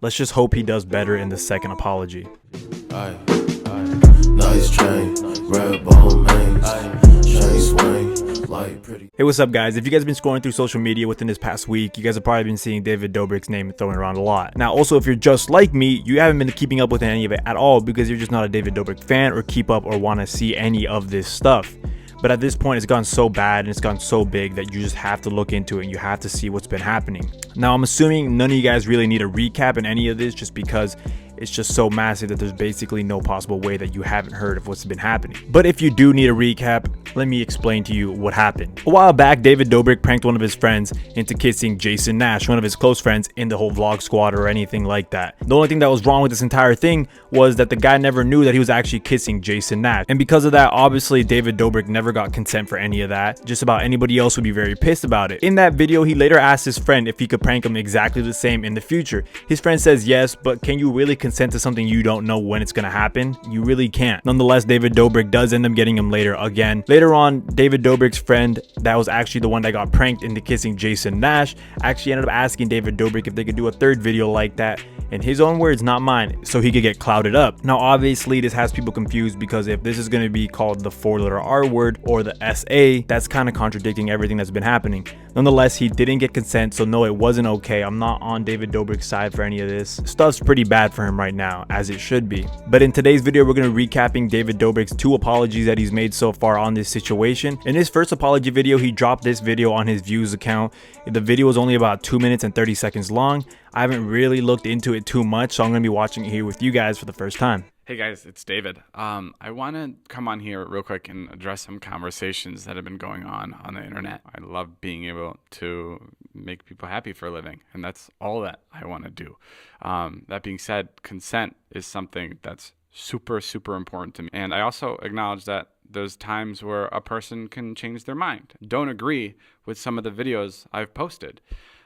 Let's just hope he does better in the second apology. Nice chain, red bone mains, chain swing, light pretty. Hey, what's up guys? If you guys have been scrolling through social media within this past week, you guys have probably been seeing David Dobrik's name thrown around a lot. Now also, if you're just like me, you haven't been keeping up with any of it at all because you're just not a David Dobrik fan or keep up or want to see any of this stuff. But at this point, it's gone so bad and it's gone so big that you just have to look into it and you have to see what's been happening. Now, I'm assuming none of you guys really need a recap in any of this just because it's just so massive that there's basically no possible way that you haven't heard of what's been happening. But if you do need a recap, let me explain to you what happened. A while back, David Dobrik pranked one of his friends into kissing Jason Nash, one of his close friends, in the whole vlog squad or anything like that. The only thing that was wrong with this entire thing was that the guy never knew that he was actually kissing Jason Nash. And because of that, obviously David Dobrik never got consent for any of that. Just about anybody else would be very pissed about it. In that video, he later asked his friend if he could prank him exactly the same in the future. His friend says yes, but can you really consent to something you don't know when it's gonna happen? You really can't. Nonetheless, David Dobrik does end up getting him later again. Later on, David Dobrik's friend, that was actually the one that got pranked into kissing Jason Nash, actually ended up asking David Dobrik if they could do a third video like that, in his own words, not mine, so he could get clouded up. Now obviously this has people confused because if this is going to be called the 4-letter R word or the SA, that's kind of contradicting everything that's been happening. Nonetheless, he didn't get consent, so no, it wasn't okay. I'm not on David Dobrik's side for any of this. Stuff's pretty bad for him right now, as it should be. But in today's video, we're going to be recapping David Dobrik's 2 apologies that he's made so far on this situation. In his first apology video, he dropped this video on his views account. The video was only about 2 minutes and 30 seconds long. I haven't really looked into it too much, so I'm going to be watching it here with you guys for the first time. Hey guys, it's David. I want to come on here real quick and address some conversations that have been going on the internet. I love being able to make people happy for a living, and that's all that I want to do. That being said, consent is something that's super important to me. And I also acknowledge that there's times where a person can change their mind. Don't agree with some of the videos I've posted.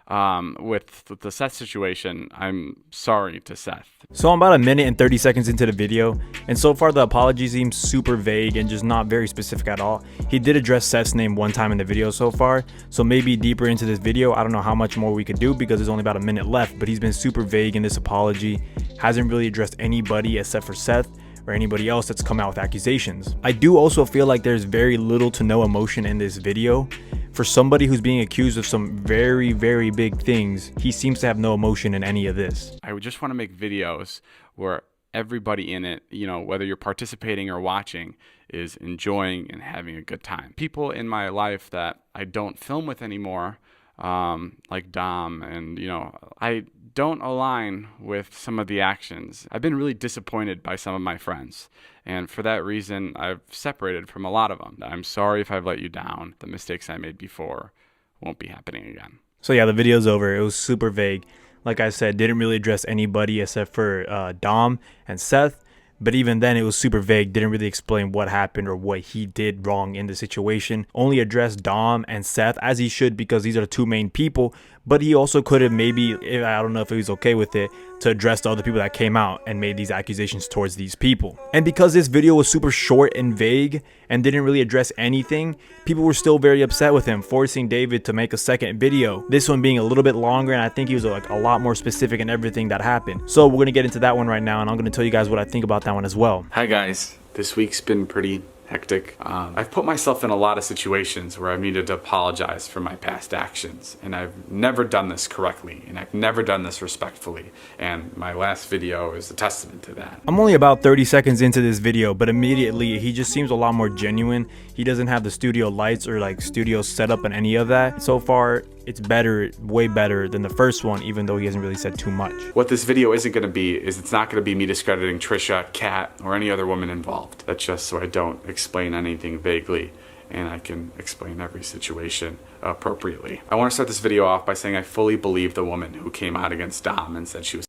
With the Seth situation, I'm sorry to Seth. So I'm about 1 minute and 30 seconds into the video, and so far the apology seems super vague and just not very specific at all. He did address Seth's name one time in the video so far, so maybe deeper into this video, I don't know how much more we could do because there's only about 1 minute left, but he's been super vague in this apology, hasn't really addressed anybody except for Seth or anybody else that's come out with accusations. I do also feel like there's very little to no emotion in this video. For somebody who's being accused of some very big things, he seems to have no emotion in any of this. I would just want to make videos where everybody in it, you know, whether you're participating or watching, is enjoying and having a good time. People in my life that I don't film with anymore, like Dom, and you know, I don't align with some of the actions. I've been really disappointed by some of my friends, and for that reason I've separated from a lot of them. I'm sorry if I've let you down. The mistakes I made before won't be happening again. So yeah, the video's over. It was super vague. Like I said, didn't really address anybody except for Dom and Seth. But even then, it was super vague, didn't really explain what happened or what he did wrong in the situation. Only addressed Dom and Seth, as he should, because these are the 2 main people. But he also could have maybe, I don't know if he was okay with it, to address the other people that came out and made these accusations towards these people. And because this video was super short and vague and didn't really address anything, people were still very upset with him, forcing David to make a second video. This one being a little bit longer, and I think he was like a lot more specific in everything that happened. So we're going to get into that one right now, and I'm going to tell you guys what I think about that one as well. Hi guys, this week's been pretty hectic. I've put myself in a lot of situations where I've needed to apologize for my past actions, and I've never done this correctly, and I've never done this respectfully, and my last video is a testament to that. I'm only about 30 seconds into this video, but immediately he just seems a lot more genuine. He doesn't have the studio lights or like studio setup and any of that. So far, it's better, way better than the first one, even though he hasn't really said too much. What this video isn't going to be is it's not going to be me discrediting Trisha, Kat, or any other woman involved. That's just so I don't explain anything vaguely and I can explain every situation appropriately. I want to start this video off by saying I fully believe the woman who came out against Dom and said she was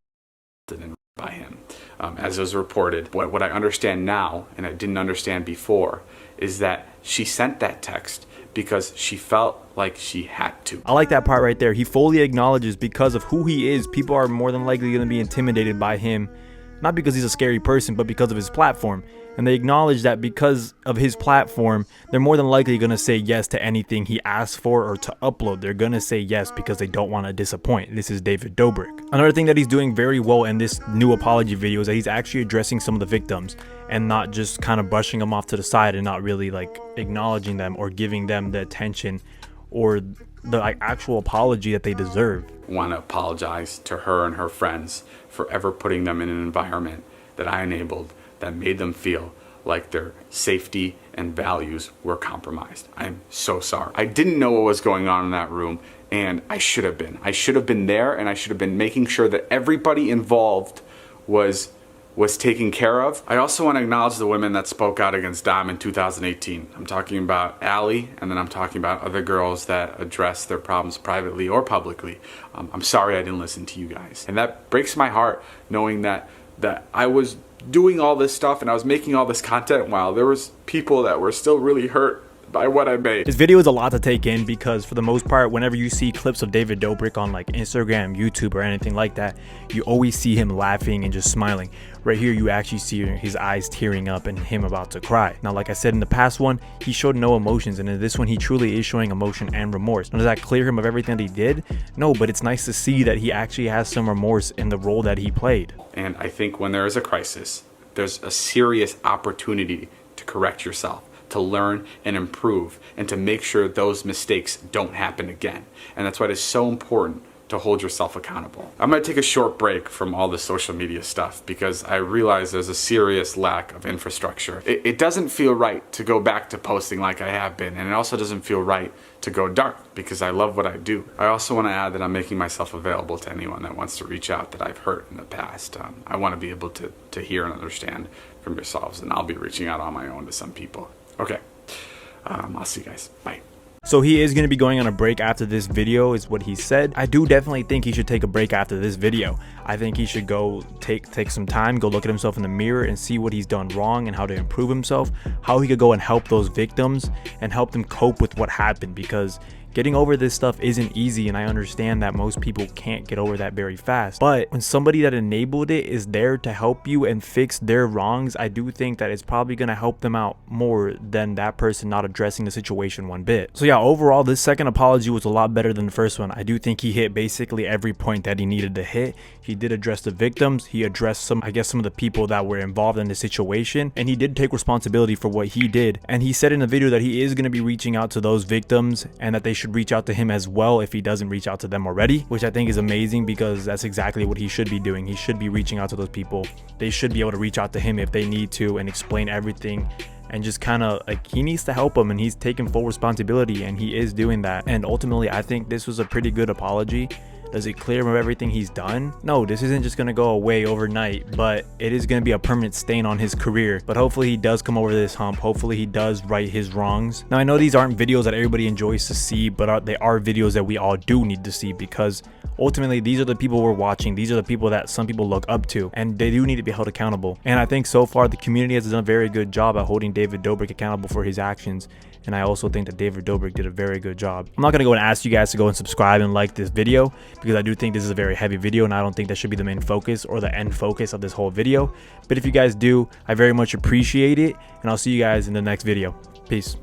assaulted by him. As it was reported, what I understand now, and I didn't understand before, is that she sent that text because she felt like she had to. I like that part right there. He fully acknowledges because of who he is, people are more than likely going to be intimidated by him not because he's a scary person, but because of his platform. And they acknowledge that because of his platform, they're more than likely going to say yes to anything he asks for or to upload. They're going to say yes because they don't want to disappoint. This is David Dobrik. Another thing that he's doing very well in this new apology video is that he's actually addressing some of the victims and not just kind of brushing them off to the side and not really like acknowledging them or giving them the attention or the like actual apology that they deserve. Want to apologize to her and her friends for ever putting them in an environment that I enabled that made them feel like their safety and values were compromised. I'm so sorry. I didn't know what was going on in that room, and I should have been. I should have been there, and I should have been making sure that everybody involved was taken care of. I also want to acknowledge the women that spoke out against Dom in 2018. I'm talking about Allie, and then I'm talking about other girls that address their problems privately or publicly. I'm sorry I didn't listen to you guys. And that breaks my heart knowing that I was doing all this stuff and I was making all this content while there was people that were still really hurt by what I made. This video is a lot to take in because for the most part, whenever you see clips of David Dobrik on like Instagram, YouTube, or anything like that, you always see him laughing and just smiling. Right here, you actually see his eyes tearing up and him about to cry. Now, like I said in the past one, he showed no emotions, and in this one, he truly is showing emotion and remorse. Now, does that clear him of everything that he did? No, but it's nice to see that he actually has some remorse in the role that he played. And I think when there is a crisis, there's a serious opportunity to correct yourself, to learn and improve, and to make sure those mistakes don't happen again. And that's why it is so important to hold yourself accountable. I'm gonna take a short break from all the social media stuff because I realize there's a serious lack of infrastructure. It doesn't feel right to go back to posting like I have been, and it also doesn't feel right to go dark because I love what I do. I also want to add that I'm making myself available to anyone that wants to reach out that I've hurt in the past. I want to be able to hear and understand from yourselves, and I'll be reaching out on my own to some people. Okay, I'll see you guys. Bye. So he is going to be going on a break after this video is what he said. I do definitely think he should take a break after this video. I think he should go take some time, go look at himself in the mirror and see what he's done wrong and how to improve himself, how he could go and help those victims and help them cope with what happened, because getting over this stuff isn't easy, and I understand that most people can't get over that very fast. But when somebody that enabled it is there to help you and fix their wrongs, I do think that it's probably going to help them out more than that person not addressing the situation one bit. So yeah, overall, this second apology was a lot better than the first one. I do think he hit basically every point that he needed to hit. He did address the victims. He addressed some of the people that were involved in the situation, and he did take responsibility for what he did. And he said in the video that he is going to be reaching out to those victims and that they should reach out to him as well if he doesn't reach out to them already, which I think is amazing because that's exactly what he should be doing. He should be reaching out to those people. They should be able to reach out to him if they need to and explain everything, and just kind of like, he needs to help them, and he's taking full responsibility, and he is doing that. And ultimately, I think this was a pretty good apology. Does it clear him of everything he's done? No, this isn't just going to go away overnight, but it is going to be a permanent stain on his career. But hopefully he does come over this hump. Hopefully he does right his wrongs. Now, I know these aren't videos that everybody enjoys to see, but they are videos that we all do need to see, because ultimately these are the people we're watching. These are the people that some people look up to, and they do need to be held accountable. And I think so far the community has done a very good job at holding David Dobrik accountable for his actions. And I also think that David Dobrik did a very good job. I'm not going to go and ask you guys to go and subscribe and like this video, because I do think this is a very heavy video, and I don't think that should be the main focus or the end focus of this whole video. But if you guys do, I very much appreciate it, and I'll see you guys in the next video. Peace.